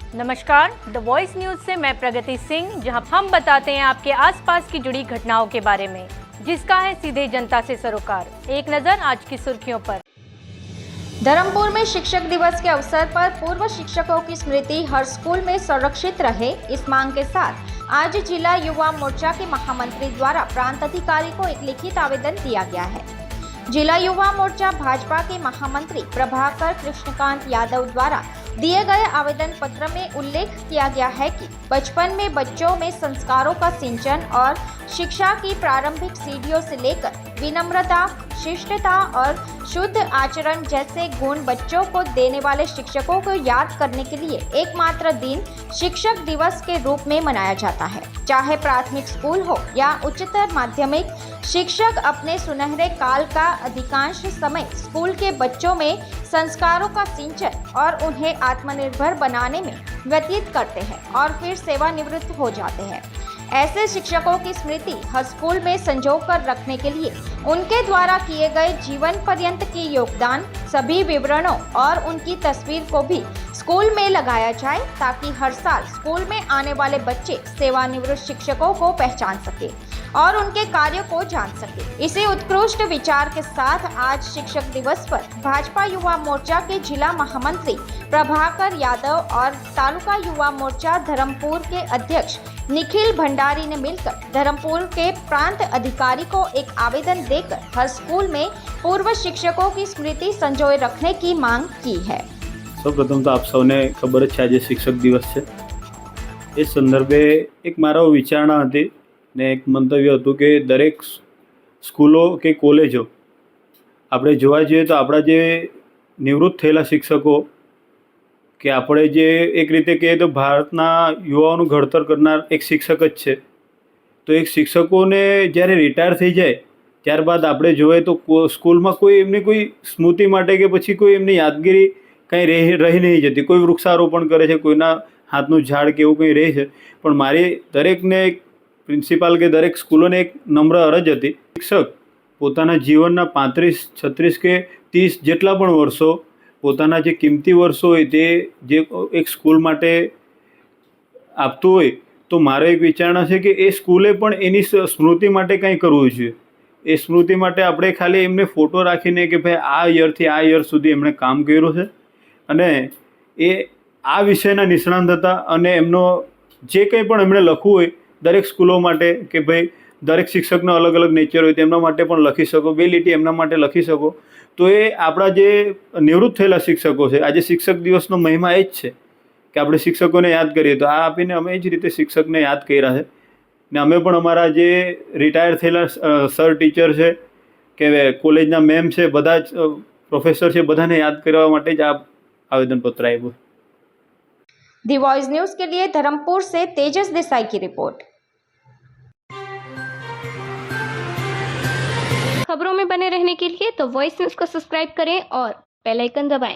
नमस्कार, the voice news से मैं प्रगति सिंह, जहां हम बताते हैं आपके आसपास की जुड़ी घटनाओं के बारे में, जिसका है सीधे जनता से सरोकार। एक नजर आज की सुर्खियों पर। धर्मपुर में शिक्षक दिवस के अवसर पर पूर्व शिक्षकों की स्मृति हर स्कूल में संरक्षित रहे, इस मांग के साथ आज जिला युवा मोर्चा के महामंत्री द्वारा प्रांत अधिकारी को एक लिखित आवेदन दिया गया है। जिला युवा मोर्चा भाजपा के महामंत्री प्रभाकर कृष्णकांत यादव द्वारा दिए गए आवेदन पत्र में उल्लेख किया गया है कि बचपन में बच्चों में संस्कारों का सिंचन और शिक्षा की प्रारंभिक सीढ़ियों से लेकर विनम्रता, शिष्टता और शुद्ध आचरण जैसे गुण बच्चों को देने वाले शिक्षकों को याद करने के लिए एकमात्र दिन शिक्षक दिवस के रूप में मनाया जाता है। चाहे प्राथमिक स्कूल हो या उच्चतर माध्यमिक, शिक्षक अपने सुनहरे काल का अधिकांश समय स्कूल के बच्चों में संस्कारों का सिंचन और उन्हें आत्मनिर्भर बनाने में व्यतीत करते हैं और फिर सेवानिवृत्त हो जाते हैं। ऐसे शिक्षकों की स्मृति हर स्कूल में संजो कर रखने के लिए उनके द्वारा किए गए जीवन पर्यंत के योगदान, सभी विवरणों और उनकी तस्वीर को भी स्कूल में लगाया जाए, ताकि हर साल स्कूल में आने वाले बच्चे सेवानिवृत्त शिक्षकों को पहचान सके और उनके कार्यों को जान सके। इसी उत्कृष्ट विचार के साथ आज शिक्षक दिवस पर भाजपा युवा मोर्चा के जिला महामंत्री प्रभाकर यादव और तालुका युवा मोर्चा धर्मपुर के अध्यक्ष निखिल भंडारी ने मिलकर धर्मपुर के प्रांत अधिकारी को एक आवेदन देकर हर स्कूल में पूर्व शिक्षकों की स्मृति संजोए रखने की मांग की है। સૌપ્રથમ તો આપ સૌને ખબર જ છે આજે શિક્ષક દિવસ છે। એ સંદર્ભે એક મારો વિચારણા હતી ને એક મંતવ્ય હતું કે દરેક સ્કૂલો કે કોલેજો આપણે જોવા જઈએ તો આપણા જે નિવૃત્ત થયેલા શિક્ષકો કે આપણે જે એક રીતે કહીએ તો ભારતના યુવાઓનું ઘડતર કરનાર એક શિક્ષક જ છે। તો એક શિક્ષકોને જ્યારે રિટાયર થઈ જાય ત્યારબાદ આપણે જોઈએ તો સ્કૂલમાં કોઈ એમની કોઈ સ્મૃતિ માટે કે પછી કોઈ એમની યાદગીરી કંઈ રહી નહીં જતી। કોઈ વૃક્ષારોપણ કરે છે, કોઈના હાથનું ઝાડ કે એવું કંઈ રહે છે, પણ મારી દરેકને એક પ્રિન્સિપાલ કે દરેક સ્કૂલોને એક નમ્ર અરજ હતી, શિક્ષક પોતાના જીવનના 35, 36 કે 30 જેટલા પણ વર્ષો પોતાના જે કિંમતી વર્ષો હોય તે જે એક સ્કૂલ માટે આપતું હોય, તો મારો એક વિચારણા છે કે એ સ્કૂલે પણ એની સ્મૃતિ માટે કંઈ કરવું જોઈએ। એ સ્મૃતિ માટે આપણે ખાલી એમને ફોટો રાખીને કે ભાઈ આ યરથી આ યર સુધી એમણે કામ કર્યું છે અને એ આ વિષયના નિષ્ણાંત હતા અને એમનો જે કંઈ પણ એમણે લખવું હોય દરેક સ્કૂલો માટે કે ભાઈ દરેક શિક્ષકનો અલગ અલગ નેચર હોય તેમના માટે પણ લખી શકો, 2 લીટી એમના માટે લખી શકો। તો એ આપણા જે નિવૃત્ત થયેલા શિક્ષકો છે, આજે શિક્ષક દિવસનો મહિમા એ જ છે કે આપણે શિક્ષકોને યાદ કરીએ। તો આ આપીને અમે એ જ રીતે શિક્ષકને યાદ કર્યા છે ને અમે પણ અમારા જે રિટાયર થયેલા સર ટીચર છે કે કોલેજના મેમ છે, બધા જ પ્રોફેસર છે, બધાને યાદ કરવા માટે જ આ आवेदन पत्र आया। दी वॉइस न्यूज के लिए धर्मपुर से तेजस देसाई की रिपोर्ट। खबरों में बने रहने के लिए तो वॉइस न्यूज को सब्सक्राइब करें और बेल आइकन दबाएं।